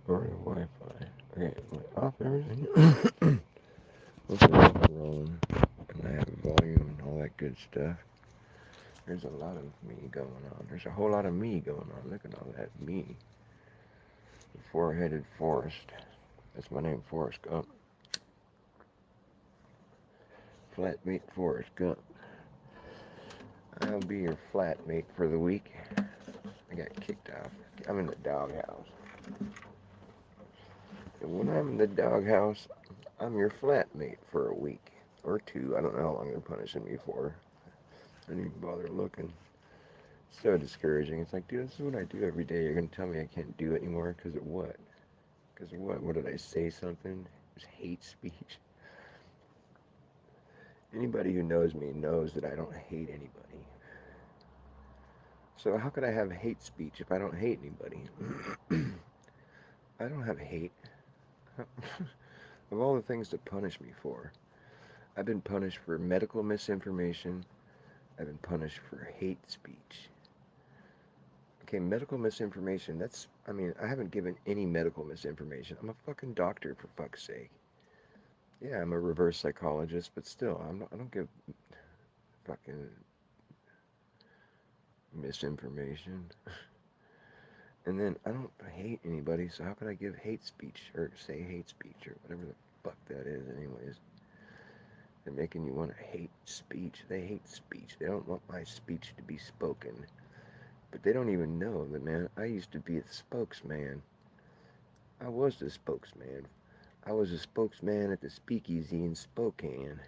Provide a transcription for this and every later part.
Or the Wi-Fi. Okay, am I off everything? Hopefully it's rolling. And I have volume and all that good stuff. There's a lot of me going on. There's a whole lot of me going on. Look at all that me. The four-headed forest. That's my name, Forrest Gump. Flatmate Forrest Gump. I'll be your flatmate for the week. I got kicked off. I'm in the doghouse. And when I'm in the doghouse, I'm your flatmate for a week or two. I don't know how long they're punishing me for. I didn't even bother looking. It's so discouraging. It's like, dude, this is what I do every day. You're gonna tell me I can't do it anymore because of what? Because of what? What did I say something? It was hate speech. Anybody who knows me knows that I don't hate anybody. So how could I have hate speech if I don't hate anybody? I don't have hate. Of all the things to punish me for, I've been punished for medical misinformation. I've been punished for hate speech. Okay, medical misinformation, I haven't given any medical misinformation. I'm a fucking doctor, for fuck's sake. Yeah, I'm a reverse psychologist, but still, I don't give fucking misinformation. And then I don't hate anybody, so how could I give hate speech or say hate speech or whatever the fuck that is, anyways? They're making you want to hate speech. They hate speech. They don't want my speech to be spoken. But they don't even know that, man, I used to be the spokesman. I was the spokesman. I was a spokesman at the speakeasy in Spokane.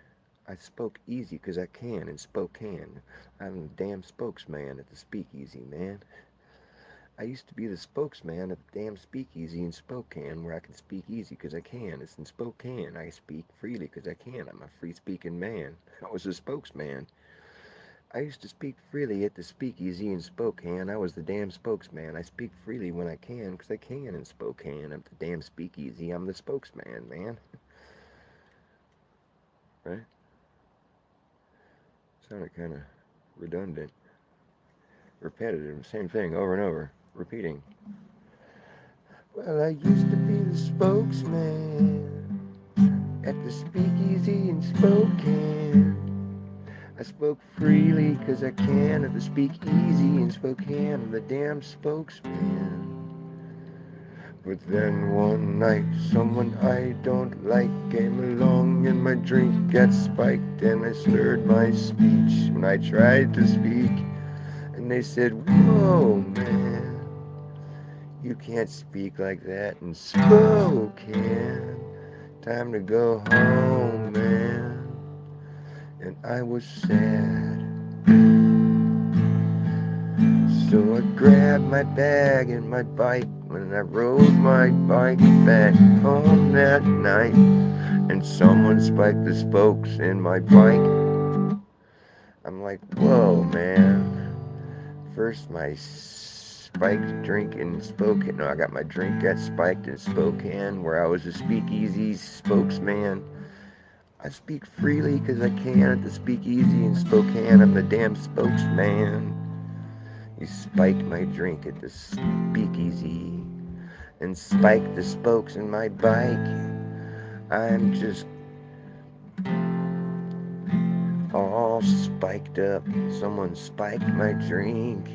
I spoke easy 'cause I can in Spokane. I'm the damn spokesman at the speakeasy, man. I used to be the spokesman at the damn speakeasy in Spokane where I can speak easy 'cause I can. It's in Spokane. I speak freely 'cause I can. I'm a free-speaking man. I was a spokesman. I used to speak freely at the speakeasy in Spokane. I was the damn spokesman. I speak freely when I can 'cause I can in Spokane. I'm the damn speakeasy. I'm the spokesman, man. Right? Sounded kind of redundant. Repetitive. Same thing over and over. Repeating. Well, I used to be the spokesman at the speakeasy in Spokane. I spoke freely 'cause I can at the speakeasy in Spokane. I'm the damn spokesman. But then one night, someone I don't like came along and my drink got spiked and I slurred my speech when I tried to speak. And they said, whoa, man, you can't speak like that in Spokane. Time to go home, man. And I was sad. So I grabbed my bag and my bike when I rode my bike back home that night. And someone spiked the spokes in my bike. I'm like, whoa, man. First my spiked drink in Spokane. No, I got my drink got spiked in Spokane where I was a speakeasy spokesman. I speak freely 'cause I can at the speakeasy in Spokane. I'm the damn spokesman. You spiked my drink at the speakeasy and spiked the spokes in my bike. I'm just all spiked up. Someone spiked my drink.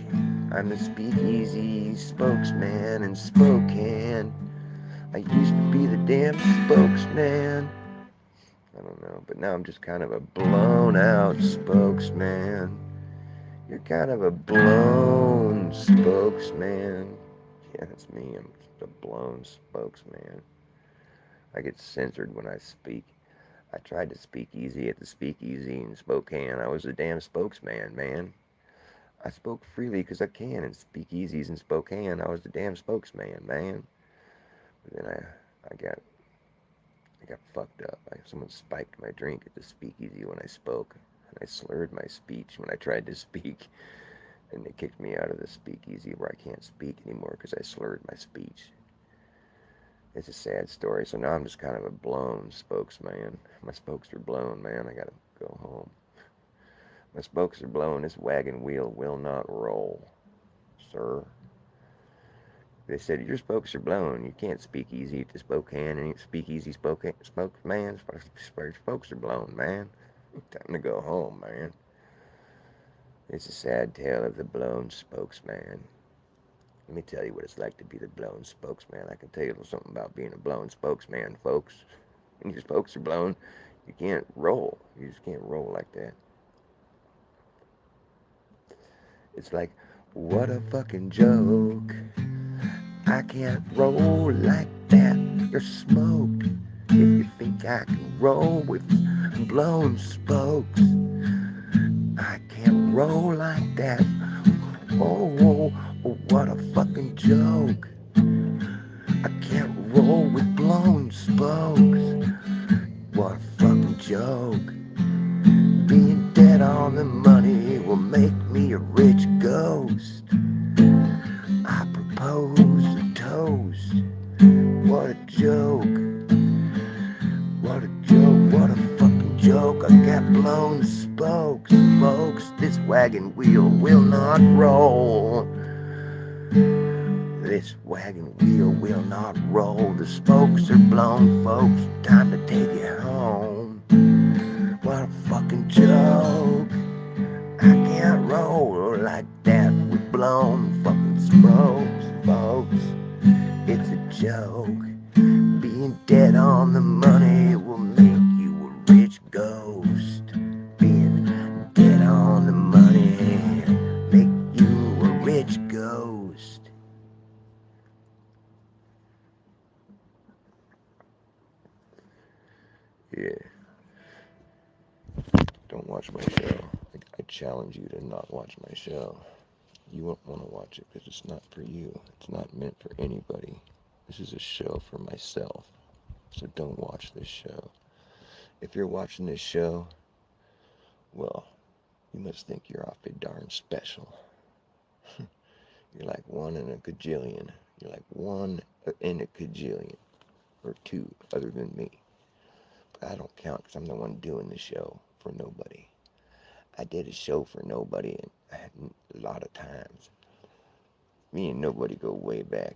I'm the speakeasy spokesman in Spokane. I used to be the damn spokesman. I don't know, but now I'm just kind of a blown out spokesman. You're kind of a blown spokesman. Yeah, that's me. I'm just a blown spokesman. I get censored when I speak. I tried to speak easy at the speakeasy in Spokane. I was a damn spokesman, man. I spoke freely 'cause I can in speakeasies in Spokane. I was the damn spokesman, man. But then I got fucked up. Someone spiked my drink at the speakeasy when I spoke. And I slurred my speech when I tried to speak. And they kicked me out of the speakeasy where I can't speak anymore because I slurred my speech. It's a sad story. So now I'm just kind of a blown spokesman. My spokes are blown, man. I gotta go home. My spokes are blown. This wagon wheel will not roll, sir. They said your spokes are blown. You can't speak easy to Spokane and speak easy spokesman. Spokes are blown, man. Time to go home, man. It's a sad tale of the blown spokesman. Let me tell you what it's like to be the blown spokesman. I can tell you something about being a blown spokesman, folks. When your spokes are blown, you can't roll. You just can't roll like that. It's like, what a fucking joke. I can't roll like that. You're smoked. If you think I can roll with blown spokes, I can't roll like that. Oh, what a fucking joke. I can't roll with blown spokes. What a fucking joke. Being dead on the money will make me a rich ghost. I propose a toast. What a joke. What a joke. What a fucking joke. I got blown spokes, folks. This wagon wheel will not roll. This wagon wheel will not roll. The spokes are blown, folks. Time to take it home. What a fucking joke. I can't roll like that with blown fucking spokes, folks. It's a joke. Being dead on the money will make you a rich ghost. Being dead on the money make you a rich ghost. Yeah, don't watch my show. I challenge you to not watch my show. You won't want to watch it because it's not for you. It's not meant for anybody. This is a show for myself. So don't watch this show. If you're watching this show, well, you must think you're awfully darn special. You're like one in a gajillion. You're like one in a gajillion. Or two, other than me. But I don't count because I'm the one doing the show for nobody. I did a show for nobody a lot of times. Me and nobody go way back.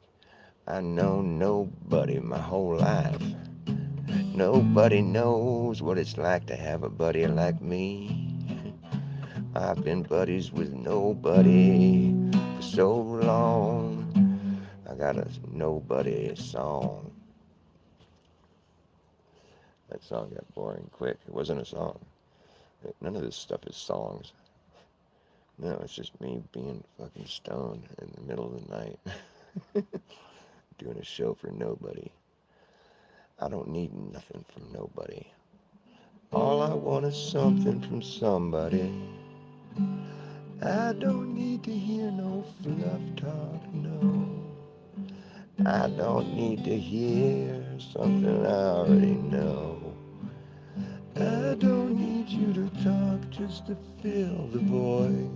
I know nobody my whole life. Nobody knows what it's like to have a buddy like me. I've been buddies with nobody for so long. I got a nobody song. That song got boring quick. It wasn't a song. None of this stuff is songs. No, it's just me being fucking stoned in the middle of the night. Doing a show for nobody. I don't need nothing from nobody. All I want is something from somebody. I don't need to hear no fluff talk, no. I don't need to hear something I already know. I don't need you to talk just to fill the void.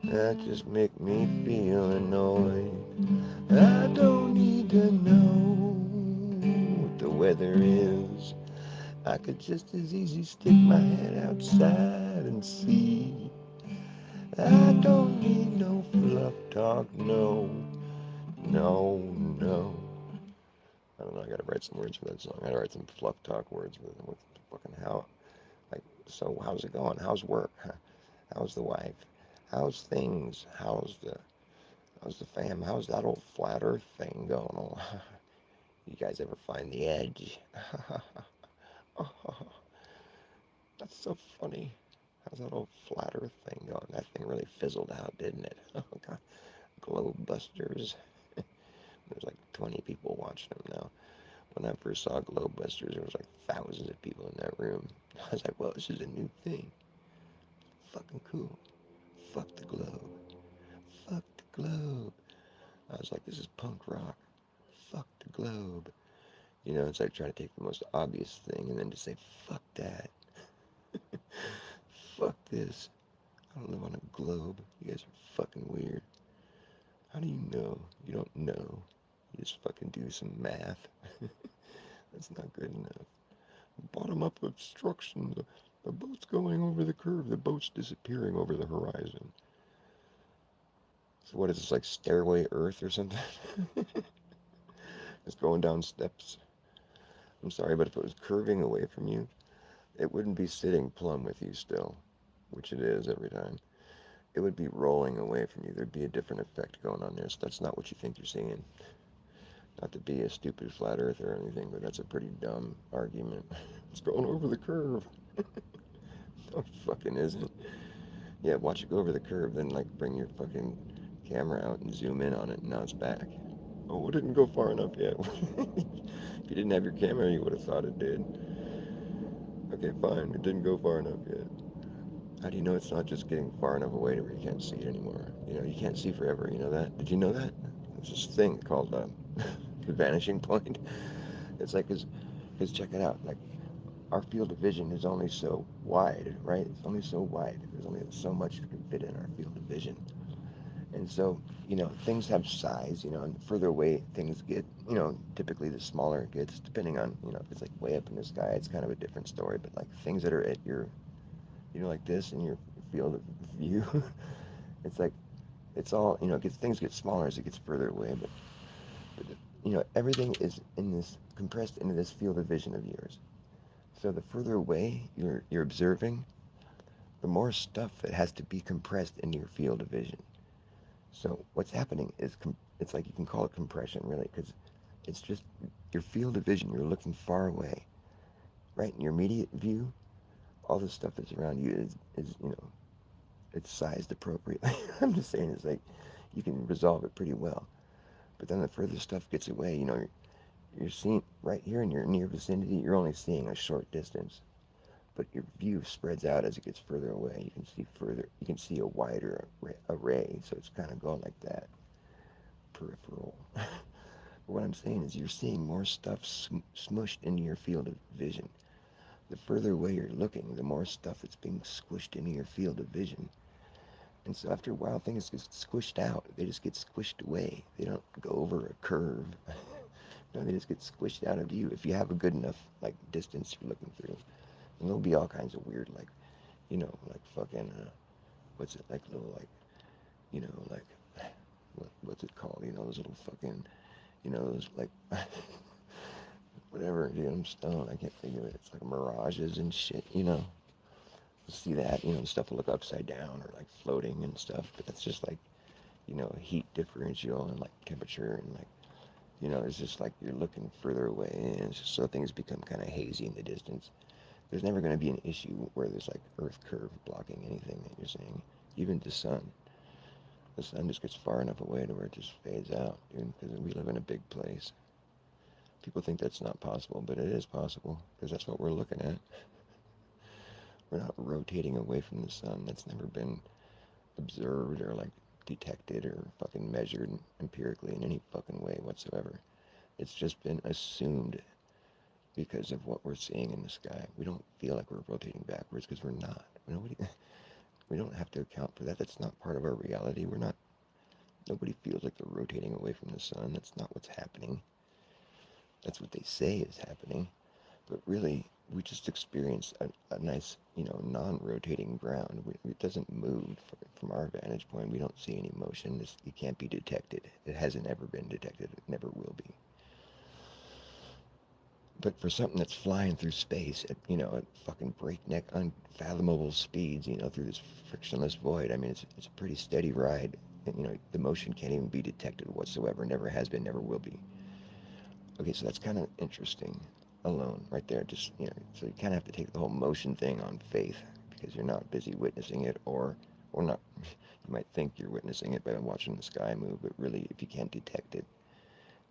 That just make me feel annoyed. I don't need to know what the weather is. I could just as easy stick my head outside and see. I don't need no fluff talk, no, no. I don't know, I gotta write some words for that song. I gotta write some fluff talk words with it. What the fucking how? Like, so how's it going? How's work? How's the wife? How's things? How's the fam? How's that old flat earth thing going on? You guys ever find the edge? That's so funny. How's that old flat earth thing going? That thing really fizzled out, didn't it? Oh god. Globe busters. There's like 20 people watching them now. When I first saw Globe busters, there was like thousands of people in that room. I was like, well, this is a new thing. Fucking cool. Fuck the globe. Fuck the globe. I was like, this is punk rock. Fuck the globe. You know, it's like trying to take the most obvious thing and then just say, fuck that. Fuck this. I don't live on a globe. You guys are fucking weird. How do you know? You don't know. You just fucking do some math. That's not good enough. Bottom up obstruction. The boat's going over the curve. The boat's disappearing over the horizon. So what is this, like Stairway Earth or something? It's going down steps. I'm sorry, but if it was curving away from you, it wouldn't be sitting plumb with you still, which it is every time. It would be rolling away from you. There'd be a different effect going on there. So that's not what you think you're seeing. Not to be a stupid flat earther or anything, but that's a pretty dumb argument. It's going over the curve. No, it fucking isn't. Yeah, watch it go over the curve, then like bring your fucking camera out and zoom in on it, and now it's back. Oh, it didn't go far enough yet. If you didn't have your camera, you would have thought it did. Okay, fine, it didn't go far enough yet. How do you know it's not just getting far enough away to where you can't see it anymore? You know, you can't see forever. You know that? Did you know that? There's this thing called the vanishing point. It's like, cause check it out. Like our field of vision is only so wide, right? It's only so wide. There's only so much that can fit in our field of vision. And so, things have size, and the further away things get, typically the smaller it gets, depending on, if it's like way up in the sky, it's kind of a different story. But like things that are at your, like this in your field of view, it's like, it's all, things get smaller as it gets further away. But everything is in this, compressed into this field of vision of yours. So the further away you're observing, the more stuff that has to be compressed into your field of vision. So what's happening is it's like you can call it compression, really, because it's just your field of vision. You're looking far away, right? In your immediate view, all the stuff that's around you is it's sized appropriately. I'm just saying, it's like you can resolve it pretty well. But then the further stuff gets away, you're seeing right here in your near vicinity. You're only seeing a short distance, but your view spreads out as it gets further away. You can see further. You can see a wider array. So it's kind of going like that, peripheral. But what I'm saying is you're seeing more stuff smushed into your field of vision. The further away you're looking, the more stuff that's being squished into your field of vision. And so after a while, things get squished out. They just get squished away. They don't go over a curve. No, they just get squished out of view. If you have a good enough like distance you're looking through, and there'll be all kinds of weird like fucking what's it, like little like like what's it called? Those little fucking those like whatever, dude, I'm stoned. I can't think of it. It's like mirages and shit, You see that, stuff will look upside down or like floating and stuff, but that's just like, heat differential and like temperature and like, it's just like you're looking further away and it's just so things become kind of hazy in the distance. There's never going to be an issue where there's like Earth curve blocking anything that you're seeing. Even the sun. The sun just gets far enough away to where it just fades out, dude, because we live in a big place. People think that's not possible, but it is possible because that's what we're looking at. We're not rotating away from the sun. That's never been observed or like detected or fucking measured empirically in any fucking way whatsoever. It's just been assumed because of what we're seeing in the sky. We don't feel like we're rotating backwards because we're not. Nobody, we don't have to account for that. That's not part of our reality. We're not. Nobody feels like they're rotating away from the sun. That's not what's happening. That's what they say is happening. But really, we just experience a nice, non-rotating ground. It doesn't move from our vantage point. We don't see any motion. It can't be detected. It hasn't ever been detected. It never will be. But for something that's flying through space at fucking breakneck, unfathomable speeds, through this frictionless void, I mean, it's a pretty steady ride. And, the motion can't even be detected whatsoever. Never has been, never will be. Okay, so that's kind of interesting alone right there. Just, so you kind of have to take the whole motion thing on faith because you're not busy witnessing it or not. You might think you're witnessing it by watching the sky move, but really, if you can't detect it,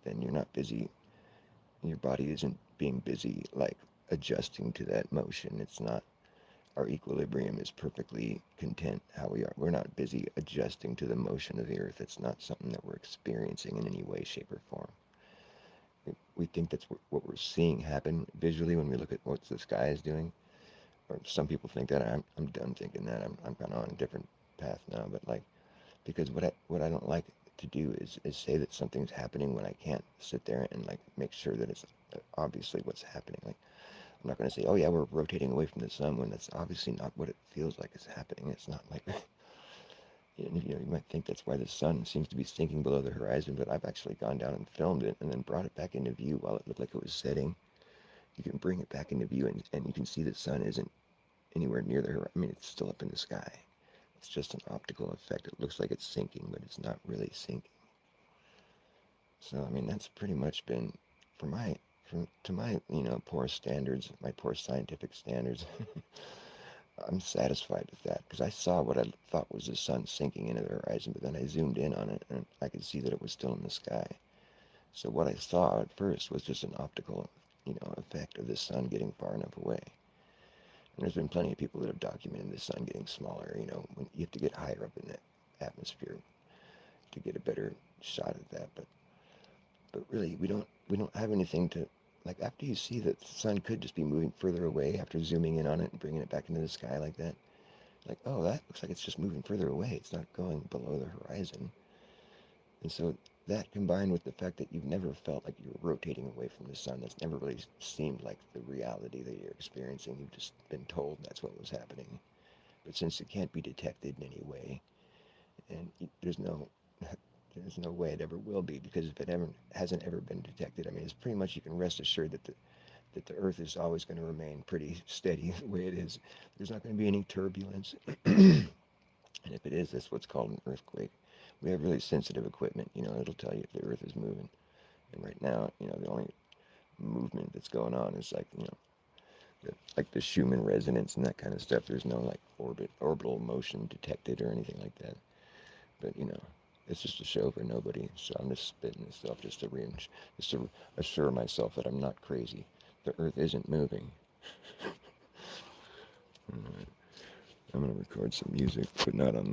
then you're not busy. Your body isn't being busy, like, adjusting to that motion. It's not, our equilibrium is perfectly content how we are. We're not busy adjusting to the motion of the earth. It's not something that we're experiencing in any way, shape, or form. We think that's what we're seeing happen visually when we look at what the sky is doing. Or some people think that. I'm done thinking that. I'm kind of on a different path now. But like, because what I don't like to do is say that something's happening when I can't sit there and like make sure that it's obviously what's happening. Like, I'm not going to say, oh yeah, we're rotating away from the sun when that's obviously not what it feels like is happening. It's not like And, you might think that's why the sun seems to be sinking below the horizon, but I've actually gone down and filmed it and then brought it back into view while it looked like it was setting. You can bring it back into view, and you can see the sun isn't anywhere near the horizon. I mean, it's still up in the sky. It's just an optical effect. It looks like it's sinking, but it's not really sinking. So, I mean, that's pretty much been, for my, to my, poor standards, my poor scientific standards, I'm satisfied with that because I saw what I thought was the sun sinking into the horizon, but then I zoomed in on it and I could see that it was still in the sky. So what I saw at first was just an optical, effect of the sun getting far enough away. And there's been plenty of people that have documented the sun getting smaller. When you have to get higher up in the atmosphere to get a better shot at that. But really, we don't have anything to, like, after you see that the sun could just be moving further away after zooming in on it and bringing it back into the sky like that. Like, oh, that looks like it's just moving further away. It's not going below the horizon. And so that combined with the fact that you've never felt like you're rotating away from the sun, that's never really seemed like the reality that you're experiencing. You've just been told that's what was happening. But since it can't be detected in any way, and there's no way it ever will be, because if it ever hasn't ever been detected, I mean, it's pretty much, you can rest assured that the Earth is always going to remain pretty steady the way it is. There's not going to be any turbulence. And if it is, that's what's called an earthquake. We have really sensitive equipment, it'll tell you if the Earth is moving. And right now, the only movement that's going on is like the Schumann resonance and that kind of stuff. There's no like orbital motion detected or anything like that. But it's just a show for nobody. So I'm just spitting this stuff just to assure myself that I'm not crazy. The Earth isn't moving. All right. I'm gonna record some music, but not on